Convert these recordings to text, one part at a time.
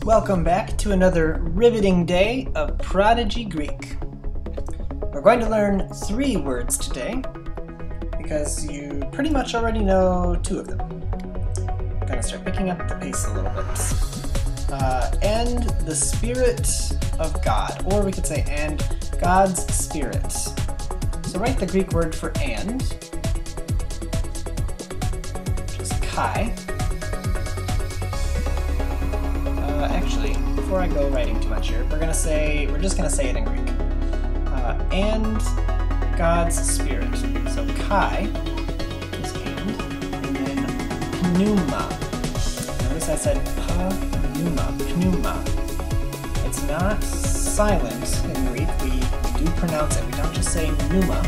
Welcome back to another riveting day of Prodigy Greek. We're going to learn 3 words today because you pretty much already know 2 of them. I'm going to start picking up the pace a little bit. And the Spirit of God, or we could say and God's Spirit. So write the Greek word for and, which is kai. Actually, before I go writing too much here, we're just gonna say it in Greek. And God's Spirit. So kai is and then pneuma. Notice I said pneuma. It's not silent in Greek. We do pronounce it. We don't just say pneuma.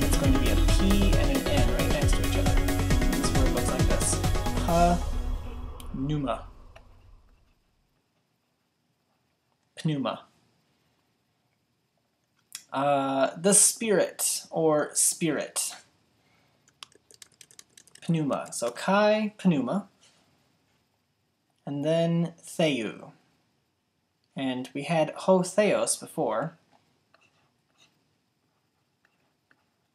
It's going to be a P and an N right next to each other. This word looks like this. Pneuma. Pneuma. The Spirit, or Spirit. Pneuma. So kai, pneuma. And then theou. And we had ho theos before.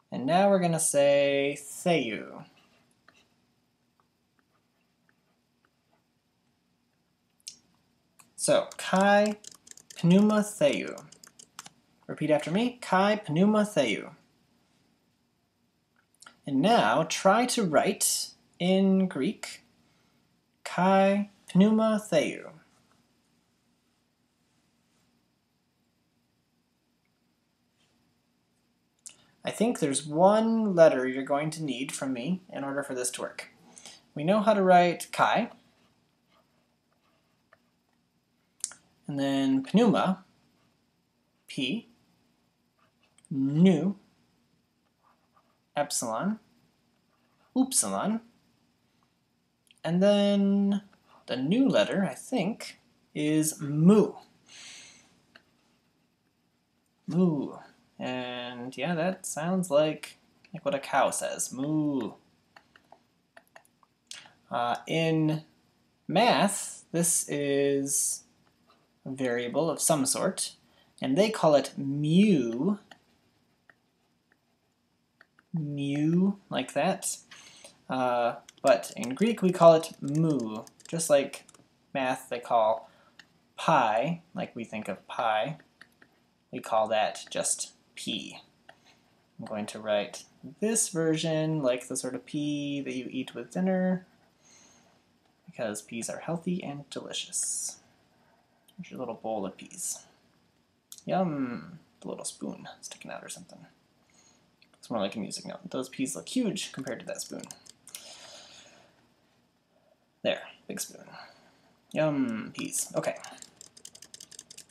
And now we're going to say theou. So, kai, pneuma, theou. Repeat after me. Kai, pneuma, theou. And now try to write in Greek kai, pneuma, theou. I think there's one letter you're going to need from me in order for this to work. We know how to write kai, and then pneuma, P, nu, epsilon, upsilon, and then the new letter, I think, is mu. Mu. And yeah, that sounds like what a cow says, moo. In math, this is a variable of some sort, and they call it mu. Mu, like that. But in Greek, we call it mu. Just like math, they call pi, like we think of pi. We call that just P. I'm going to write this version like the sort of pea that you eat with dinner, because peas are healthy and delicious. Here's your little bowl of peas. Yum! The little spoon sticking out or something. It's more like a music note. Those peas look huge compared to that spoon. There, big spoon. Yum, peas. Okay.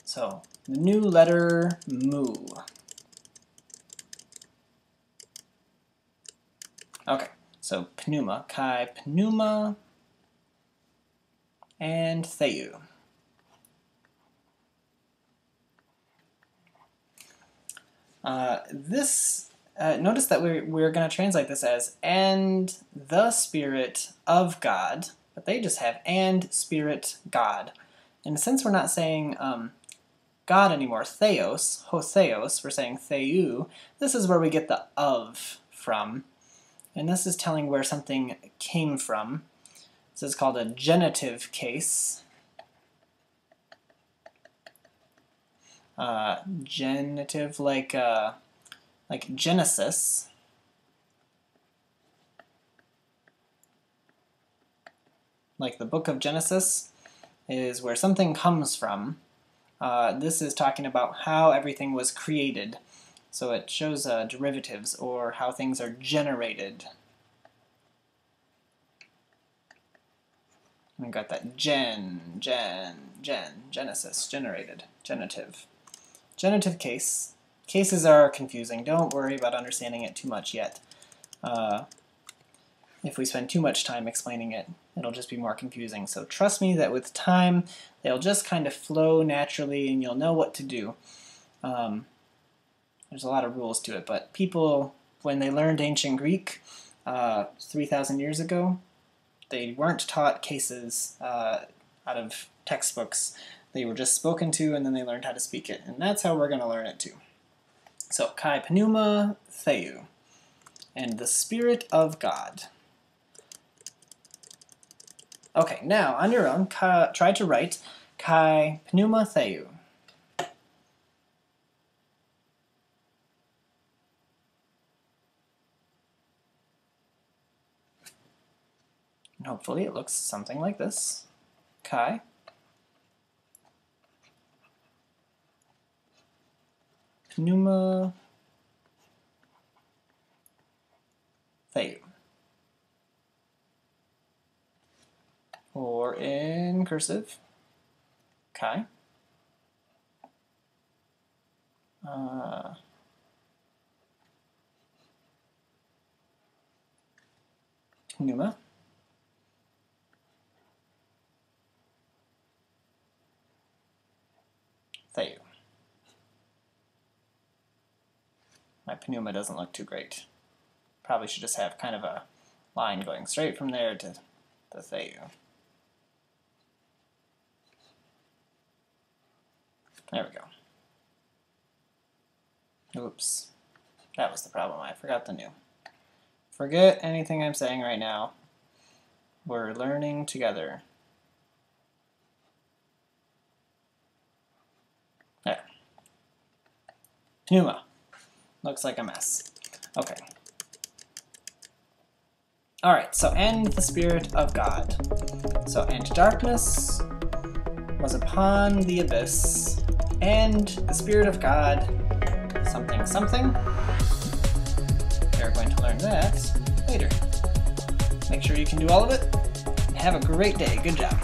So, the new letter mu. Okay, so pneuma, kai, pneuma, and theou. Notice that we're going to translate this as and the Spirit of God, but they just have and Spirit God. And since we're not saying God anymore, theos, ho theos, we're saying theou, this is where we get the of from. And this is telling where something came from. This is called a genitive case. Genitive, like Genesis. Like the book of Genesis is where something comes from. This is talking about how everything was created. So it shows derivatives, or how things are generated. We got that Genesis, generated, genitive. Genitive case. Cases are confusing. Don't worry about understanding it too much yet. If we spend too much time explaining it, it'll just be more confusing. So trust me that with time, they'll just kind of flow naturally and you'll know what to do. There's a lot of rules to it, but people, when they learned ancient Greek 3,000 years ago, they weren't taught cases. out of textbooks. They were just spoken to, and then they learned how to speak it. And that's how we're going to learn it too. So, Kai Pneuma Theou, and the Spirit of God. Okay, now on your own, try to write Kai Pneuma Theou. And hopefully it looks something like this. Kai Pneuma Theou. Or in cursive, Kai Pneuma Theou. My Pneuma doesn't look too great. Probably should just have kind of a line going straight from there to the Theou. There we go. Oops. That was the problem. I forgot the new. Forget anything I'm saying right now. We're learning together. There. Pneuma. Looks like a mess. Okay. Alright, so and the Spirit of God. So, and darkness was upon the abyss, and the Spirit of God, something something. We're going to learn that later. Make sure you can do all of it, and have a great day. Good job.